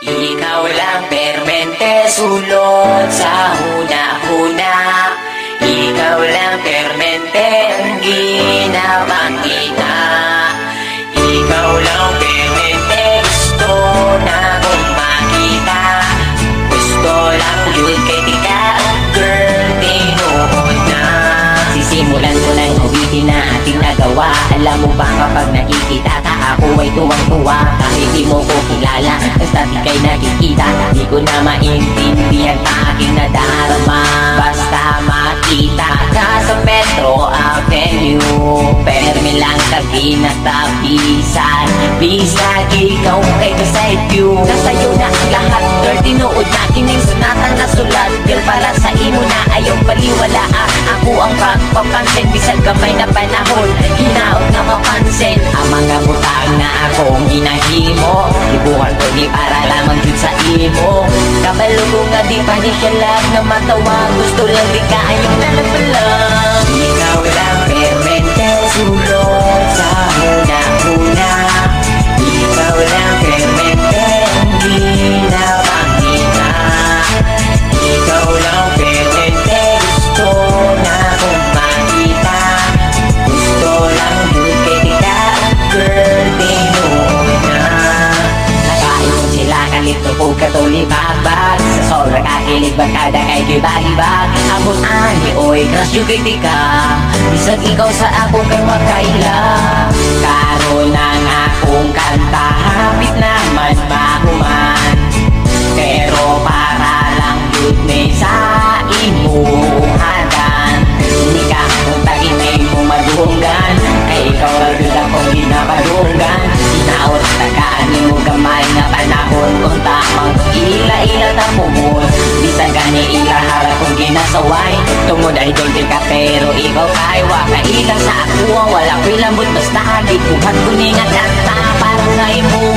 Ikaw lang permente, sulot sa huna-huna. Ikaw lang permente, ang ginawang ina. Ikaw lang permente, gusto na kong makita. Gusto lang yun kay tika, girl, tinuod na. Sisimulan ko lang ulitin na ating nagawa. Alam mo ba kapag nakikita ka, ako ay tuwang-tuwa. Kahit di mo ko kilala, basta di kay nakikita. Di ko na maintindihan pa aking nadarama. Basta makita ka sa Metro Avenue, permi lang tabi na tabisan. Bisag ikaw kay beside you. Nasa'yo na ang lahat, girl, tinuod na kining sunatan na sulat. Girl, para sa imo na ayaw baliwala. Ako ang pagpapansin, bisag kamay na panahon, hinaot na mapansin. Ang mga butang na akong ginahimo, ibuhan ko di para lamang dun sa imo. Kabalo ko nga di pa di siya lang na matawa. Gusto lang di kaayong nalapalang. Ikaw lang permente, sulot sa huna-huna. Ikaw lang permente, ang ginawang ina. Ikaw lang permente, gusto na kong makita. Gusto lang yun kay tika, girl, tinuod na. Nakain sila kalito po katulibabag. Sa sobra kakilig bagkada kay gibagibag. Abot ani, oy, crush yung kay tika. Bisag ikaw sa ako kay makaila. Karoon ang akong kanta, hapit naman mahuman. Pero para lang yun may sa imuhadan. Hindi ka kung taginay mo madunggan, kay ikaw agad akong ginapadunggan. Sinaot tagaan mo gamay na panahon, kung tamang ila-ila tamumon. Bisa gani ilaharap kong ginasaway. Tungod ay dolce ka pero ikaw kay wakaila sa ako. Wala ko'y lambot basta hagit kuhat ko ni nga kanta. Parang nga imo